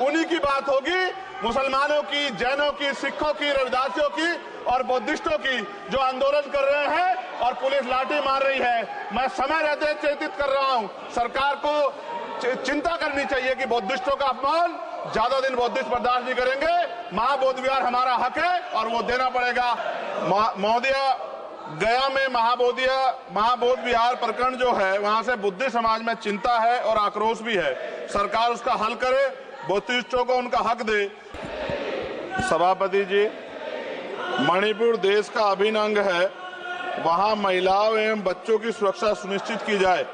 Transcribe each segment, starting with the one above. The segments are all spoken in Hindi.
उन्हीं की बात होगी, मुसलमानों की, जैनों की, सिखों की, रविदासियों की और बुद्धिस्टों की जो आंदोलन कर रहे हैं और पुलिस लाठी मार रही है। मैं समय रहते चेतित कर रहा हूं, सरकार को चिंता करनी चाहिए कि बुद्धिस्टों का अपमान ज्यादा दिन बुद्धिस्ट बर्दाश्त नहीं करेंगे। महाबोधि विहार हमारा हक है और वो देना पड़ेगा। महोदय, गया में महाबोधि विहार प्रकरण जो है, वहां से बुद्धिस्ट समाज में चिंता है और आक्रोश भी है। सरकार उसका हल करे, बुद्धिस्टों को उनका हक दे। सभापति जी, मणिपुर देश का अभिन्न अंग है, वहां महिलाओं एवं बच्चों की सुरक्षा सुनिश्चित की जाए।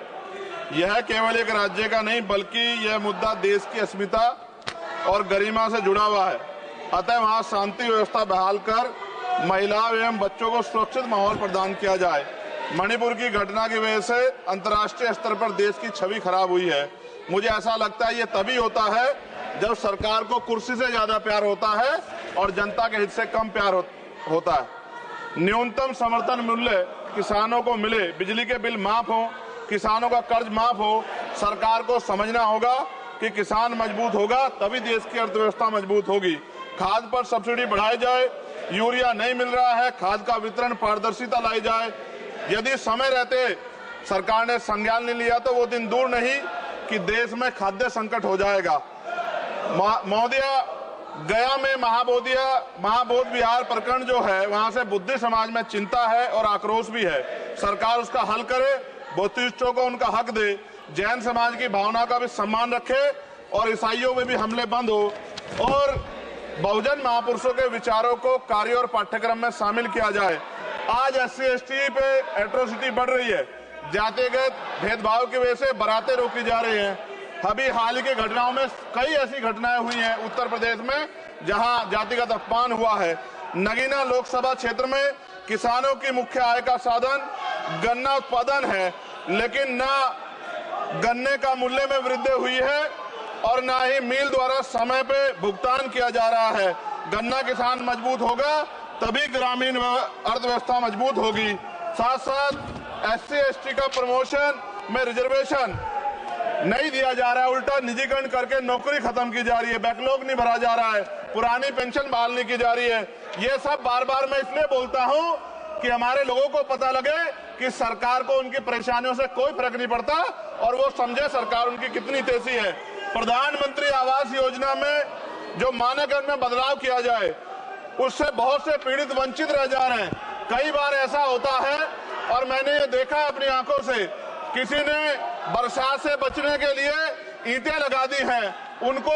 यह केवल एक राज्य का नहीं बल्कि यह मुद्दा देश की अस्मिता और गरिमा से जुड़ा हुआ है। अतः वहां शांति व्यवस्था बहाल कर महिलाओं एवं बच्चों को सुरक्षित माहौल प्रदान किया जाए। मणिपुर की घटना की वजह से अंतर्राष्ट्रीय स्तर पर देश की छवि खराब हुई है। मुझे ऐसा लगता है ये तभी होता है जब सरकार को कुर्सी से ज्यादा प्यार होता है और जनता के हित से कम प्यार होता है। न्यूनतम समर्थन मूल्य किसानों को मिले, बिजली के बिल माफ हो, किसानों का कर्ज माफ हो। सरकार को समझना होगा कि किसान मजबूत होगा तभी देश की अर्थव्यवस्था मजबूत होगी। खाद पर सब्सिडी बढ़ाई जाए, यूरिया नहीं मिल रहा है, खाद का वितरण पारदर्शिता लाई जाए। यदि समय रहते सरकार ने संज्ञान नहीं लिया तो वो दिन दूर नहीं कि देश में खाद्य संकट हो जाएगा। महोदय, गया में महाबोधि विहार प्रकरण जो है, वहां से बुद्धिस्ट समाज में चिंता है और आक्रोश भी है। सरकार उसका हल करे, बुद्धिस्टों को उनका हक दे, जैन समाज की भावना का भी सम्मान रखे और ईसाइयों में भी हमले बंद हो और बहुजन महापुरुषों के विचारों को कार्य और पाठ्यक्रम में शामिल किया जाए। आज SC/ST पे एट्रोसिटी बढ़ रही है, जातिगत भेदभाव की वजह से बारातें रोकी जा रही हैं। अभी हाल की घटनाओं में कई ऐसी घटनाएं हुई हैं उत्तर प्रदेश में जहां जातिगत अपमान हुआ है। नगीना लोकसभा क्षेत्र में किसानों की मुख्य आय का साधन गन्ना उत्पादन है, लेकिन न गन्ने का मूल्य में वृद्धि हुई है और न ही मिल द्वारा समय पे भुगतान किया जा रहा है। गन्ना किसान मजबूत होगा तभी ग्रामीण अर्थव्यवस्था मजबूत होगी। साथ साथ SC/ST का प्रमोशन में रिजर्वेशन नहीं दिया जा रहा है, उल्टा निजीकरण करके नौकरी खत्म की जा रही है, बैकलॉग नहीं भरा जा रहा है, पुरानी पेंशन बहाल नहीं की जा रही है। ये सब बार बार मैं इसलिए बोलता हूं कि हमारे लोगों को पता लगे कि सरकार को उनकी परेशानियों से कोई फर्क नहीं पड़ता और वो समझे सरकार उनकी कितनी तेजी है। प्रधानमंत्री आवास योजना में जो मानक है उनमें बदलाव किया जाए, उससे बहुत से पीड़ित वंचित रह जा रहे हैं। कई बार ऐसा होता है और मैंने ये देखा अपनी आंखों से, किसी ने बरसात से बचने के लिए ईंटें लगा दी हैं, उनको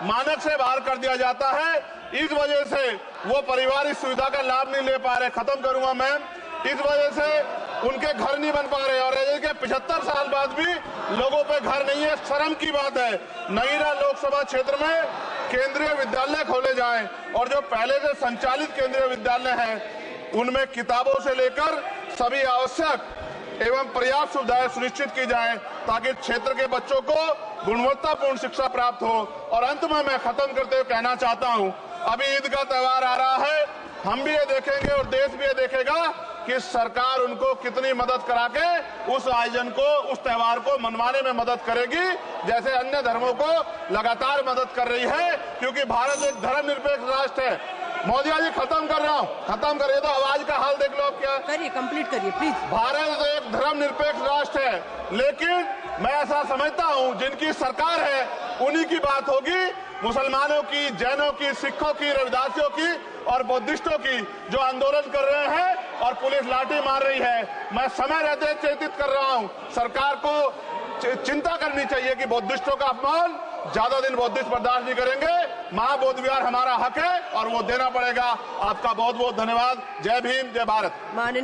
मानक से बाहर कर दिया जाता है। इस वजह से वो परिवार इस सुविधा का लाभ नहीं ले पा रहे। खत्म करूंगा मैम। इस वजह से उनके घर नहीं बन पा रहे और के 75 साल बाद भी लोगों पे घर नहीं है। शर्म की बात है। नगीना लोकसभा क्षेत्र में केंद्रीय विद्यालय खोले जाएं और जो पहले से संचालित केंद्रीय विद्यालय हैं उनमें किताबों से लेकर सभी आवश्यक एवं पर्याप्त सुविधाएं सुनिश्चित की जाएं ताकि क्षेत्र के बच्चों को गुणवत्तापूर्ण शिक्षा प्राप्त हो। और अंत में मैं खत्म करते हुए कहना चाहता हूं, अभी ईद का त्योहार आ रहा है, हम भी ये देखेंगे और देश भी ये देखेगा कि सरकार उनको कितनी मदद करा के उस आयोजन को, उस त्योहार को मनवाने में मदद करेगी, जैसे अन्य धर्मों को लगातार मदद कर रही है, क्योंकि भारत एक धर्मनिरपेक्ष राष्ट्र है। मोदी जी, खत्म कर रहा हूँ, खत्म करिए तो आवाज का हाल देख लो आप। क्या करिए, कंप्लीट करिए प्लीज। भारत एक धर्मनिरपेक्ष राष्ट्र है, लेकिन मैं ऐसा समझता हूँ जिनकी सरकार है उन्हीं की बात होगी, मुसलमानों की, जैनों की, सिखों की, रविदासियों की और बुद्धिस्टों की जो आंदोलन कर रहे हैं और पुलिस लाठी मार रही है। मैं समय रहते चेतित कर रहा हूँ, सरकार को चिंता करनी चाहिए कि बुद्धिस्टों का अपमान ज्यादा दिन बुद्धिस्ट बर्दाश्त नहीं करेंगे। महाबोधि विहार हमारा हक है और वो देना पड़ेगा। आपका बहुत बहुत धन्यवाद। जय भीम, जय भारत।